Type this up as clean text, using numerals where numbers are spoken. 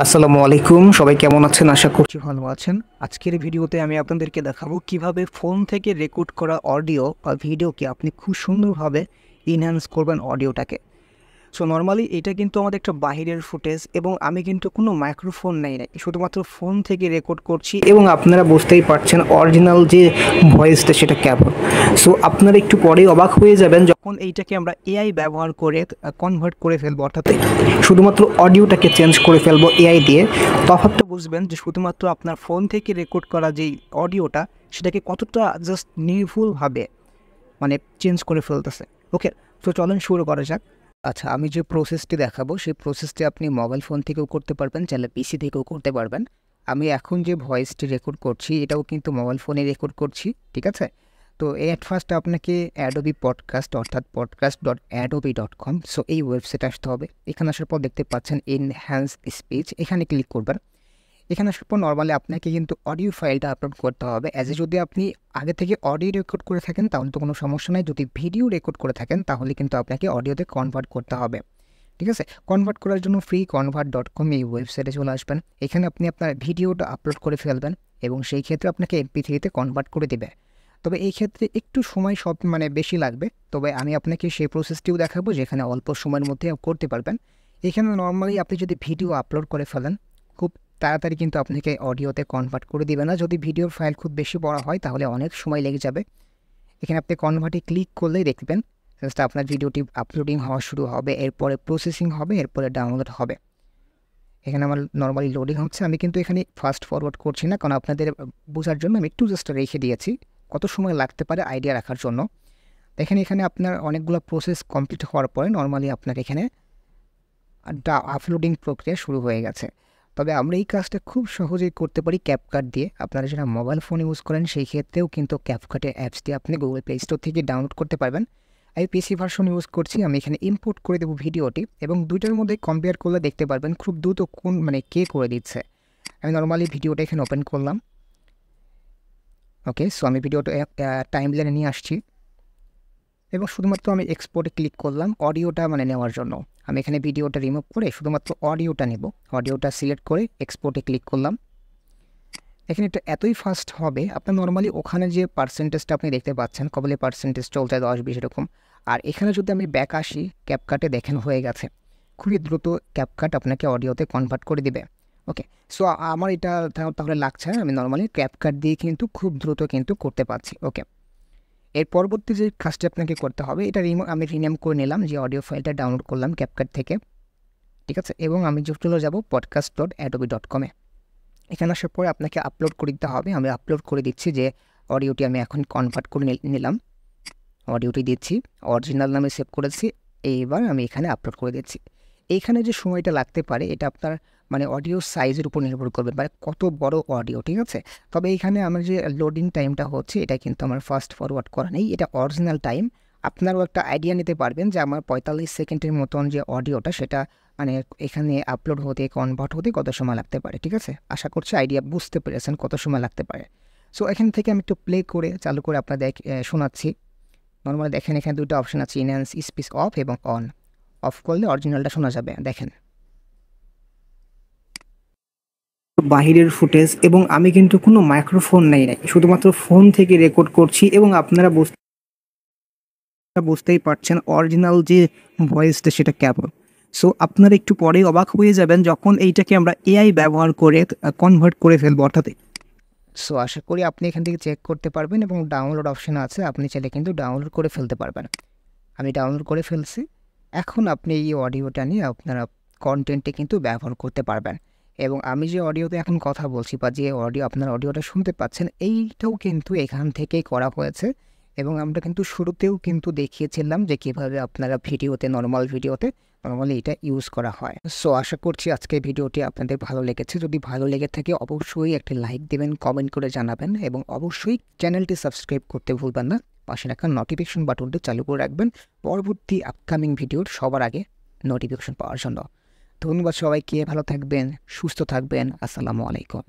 আসসালামু আলাইকুম, সবাই কেমন আছেন? আশা করছি ভালো আছেন। আজকের ভিডিওতে আমি আপনাদেরকে দেখাবো কিভাবে ফোন থেকে রেকর্ড করা অডিও বা ভিডিওকে আপনি খুব সুন্দরভাবে ইনহ্যান্স করবেন অডিওটাকে। সো নর্মালি এটা কিন্তু আমাদের একটা বাহিরের ফুটেজ এবং আমি কিন্তু কোনো মাইক্রোফোন নেই, শুধুমাত্র ফোন থেকে রেকর্ড করছি এবং আপনারা বুঝতেই পারছেন অরিজিনাল যে ভয়েসটা সেটা কেমন। সো আপনারা একটু পরেই অবাক হয়ে যাবেন যখন এইটাকে আমরা এআই ব্যবহার করে কনভার্ট করে ফেলবো, অর্থাৎ শুধুমাত্র অডিওটাকে চেঞ্জ করে ফেলবো এআই দিয়ে। তফাৎটা বুঝবেন যে শুধুমাত্র আপনার ফোন থেকে রেকর্ড করা যেই অডিওটা সেটাকে কতটা জাস্ট নির্ভুলভাবে চেঞ্জ করে ফেলতেছে। ওকে, তো চলেন শুরু করা যাক। আচ্ছা, আমি যে প্রসেসটি দেখাবো সেই প্রসেসটি আপনি মোবাইল ফোন থেকেও করতে পারবেন, চাইলে পিসি থেকেও করতে পারবেন। আমি এখন যে ভয়েসটি রেকর্ড করছি এটাও কিন্তু মোবাইল ফোনে রেকর্ড করছি, ঠিক আছে? তো এট ফার্স্ট আপনাকে অ্যাডোবি পডকাস্ট অর্থাৎ podcast.adobe.com, সো এই ওয়েবসাইটে আসতে হবে। এখানে আসার পর দেখতে পাচ্ছেন এনহ্যান্স স্পিচ, এখানে ক্লিক করবেন। এখানে আসার পর নর্মালি আপনাকে কিন্তু অডিও ফাইলটা আপলোড করতে হবে। যদি আপনি আগে থেকে অডিও রেকর্ড করে থাকেন তাহলে তো কোনো সমস্যা নাই, যদি ভিডিও রেকর্ড করে থাকেন তাহলে কিন্তু আপনাকে অডিওতে কনভার্ট করতে হবে, ঠিক আছে? কনভার্ট করার জন্য freeconvert.com এই ওয়েবসাইটে চলে আসবেন। এখানে আপনি আপনার ভিডিওটা আপলোড করে ফেলবেন এবং সেই ক্ষেত্রে আপনাকে MP3-তে কনভার্ট করে দেবে। তবে এই ক্ষেত্রে একটু সময় বেশি লাগবে, তবে আমি আপনাকে সেই প্রসেসটিও দেখাবো যেখানে অল্প সময়ের মধ্যে করতে পারবেন। এখানে নর্মালি আপনি যদি ভিডিও আপলোড করে ফেলেন খুব তাড়াতাড়ি কিন্তু আপনাকে অডিওতে কনভার্ট করে দিবে না। যদি ভিডিওর ফাইল খুব বেশি বড় হয় তাহলে অনেক সময় লেগে যাবে। এখানে আপনি কনভার্টে ক্লিক করলেই দেখবেন জাস্ট আপনার ভিডিওটি আপলোডিং হওয়া শুরু হবে, এরপরে প্রসেসিং হবে, এরপরে ডাউনলোড হবে। এখানে আমার নর্মালি লোডিং হচ্ছে। আমি কিন্তু এখানে ফাস্ট ফরওয়ার্ড করছি না, কারণ আপনাদের বোঝার জন্য আমি একটু জাস্ট রেখে দিয়েছি কত সময় লাগতে পারে আইডিয়া রাখার জন্য। দেখেন এখানে আপনার অনেকগুলো প্রসেস কমপ্লিট হওয়ার পরে নর্মালি আপনার এখানে আপলোডিং প্রক্রিয়া শুরু হয়ে গেছে। তবে আমরা এই কাজটা খুব সহজেই করতে পারি ক্যাপকাট দিয়ে। আপনারা যারা মোবাইল ফোন ইউজ করেন সেই ক্ষেত্রেও কিন্তু ক্যাপকাটের অ্যাপসটি আপনি গুগল প্লে স্টোর থেকে ডাউনলোড করতে পারবেন। আমি পিসি ভার্সন ইউজ করছি, আমি এখানে ইম্পোর্ট করে দেবো ভিডিওটি এবং দুইটার মধ্যে কম্পেয়ার করলে দেখতে পারবেন খুব দ্রুত কোন কে করে দিচ্ছে। আমি নর্মালি ভিডিওটা এখানে ওপেন করলাম। ওকে, সো আমি ভিডিওটা টাইম লাইনে নিয়ে আসছি এবং শুধুমাত্র আমি এক্সপোর্টে ক্লিক করলাম অডিওটা নেওয়ার জন্য। আমি এখানে ভিডিওটা রিমুভ করে শুধুমাত্র অডিওটা নেব। অডিওটা সিলেক্ট করে এক্সপোর্টে ক্লিক করলাম। এখানে এটা এতই ফাস্ট হবে, আপনার নর্মালি ওখানে যে পার্সেন্টেজটা আপনি দেখতে পাচ্ছেন কবলে পার্সেন্টেজ চলছে 10-20 এরকম, আর এখানে যদি আমি ব্যাক আসি ক্যাপকাটে দেখেন হয়ে গেছে। খুবই দ্রুত ক্যাপকাট আপনাকে অডিওতে কনভার্ট করে দিবে। ওকে, সো আমার এটা তাহলে লাগছে না, আমি নর্মালি ক্যাপকাট দিয়ে কিন্তু খুব দ্রুত কিন্তু করতে পারছি। ওকে, এর পরবর্তী যে কাজটি আপনাকে করতে হবে এটা আমি রিনেম করে নিলাম, যে অডিও ফাইলটা ডাউনলোড করলাম ক্যাপকাট থেকে, ঠিক আছে? এবং আমি চলে যাব podcast.adobe.com-এ। এখানে আসার পরে আপনাকে আপলোড করে দিতে হবে। আমি আপলোড করে দিচ্ছি যে অডিওটি আমি এখন কনভার্ট করে নিলাম, অডিওটি দিচ্ছি, অরিজিনাল নামে সেভ করেছি। এইবার আমি এখানে আপলোড করে দিচ্ছি। এইখানে যে সময়টা লাগতে পারে এটা আপনার অডিও সাইজের উপর নির্ভর করবে, কত বড় অডিও, ঠিক আছে? তবে এইখানে আমার যে লোডিং টাইমটা হচ্ছে এটা কিন্তু আমার ফাস্ট ফরওয়ার্ড করা নেই, এটা অরিজিনাল টাইম। আপনারাও একটা আইডিয়া নিতে পারবেন যে আমার 45 সেকেন্ডের মতন যে অডিওটা সেটা এখানে আপলোড হতে কনভার্ট হতে কত সময় লাগতে পারে, ঠিক আছে? আশা করছি আইডিয়া বুঝতে পেরেছেন কত সময় লাগতে পারে। সো এখান থেকে আমি একটু প্লে করে চালু করে আপনাদের শোনাচ্ছি। নর্মালি দেখেন এখানে দুটো অপশন আছে, ইনহ্যান্স স্পিচ অফ এবং অন। অফ করলে অরিজিনালটা শোনা যাবে। দেখেন বাহিরের ফুটেজ এবং আমি কিন্তু কোনো মাইক্রোফোন নেই, শুধুমাত্র ফোন থেকে রেকর্ড করছি এবং আপনারা বুঝতেই পারছেন অরিজিনাল যে ভয়েসটা সেটা কেমন। সো আপনারা একটু পরেই অবাক হয়ে যাবেন যখন এইটাকে আমরা এআই ব্যবহার করে কনভার্ট করে ফেলবো, অর্থাৎ সো আশা করি আপনি এখান থেকে চেক করতে পারবেন এবং ডাউনলোড অপশন আছে, আপনি চাইলে কিন্তু ডাউনলোড করে ফেলতে পারবেন। আমি ডাউনলোড করে ফেলছি। এখন আপনি এই অডিওটা নিয়ে আপনারা কন্টেন্টে কিন্তু ব্যবহার করতে পারবেন। এবং আমি যে অডিওতে এখন কথা বলছি বা যে আপনার অডিওটা শুনতে পাচ্ছেন এইটাও কিন্তু এখান থেকেই করা হয়েছে এবং আমরা কিন্তু শুরুতেও কিন্তু দেখিয়েছিলাম যে কীভাবে আপনারা নর্মালি এটা ইউজ করা হয়। সো আশা করছি আজকের ভিডিওটি আপনাদের ভালো লেগেছে। যদি ভালো লেগে থাকে অবশ্যই একটি লাইক দেবেন, কমেন্ট করে জানাবেন এবং অবশ্যই চ্যানেলটি সাবস্ক্রাইব করতে ভুলবেন না। পাশে রাখা নোটিফিকেশন বাটনটি চালু করে রাখবেন পরবর্তী আপকামিং ভিডিওর সবার আগে নোটিফিকেশন পাওয়ার জন্য। ধন্যবাদ সবাইকে, ভালো থাকবেন, সুস্থ থাকবেন। আসসালামু আলাইকুম।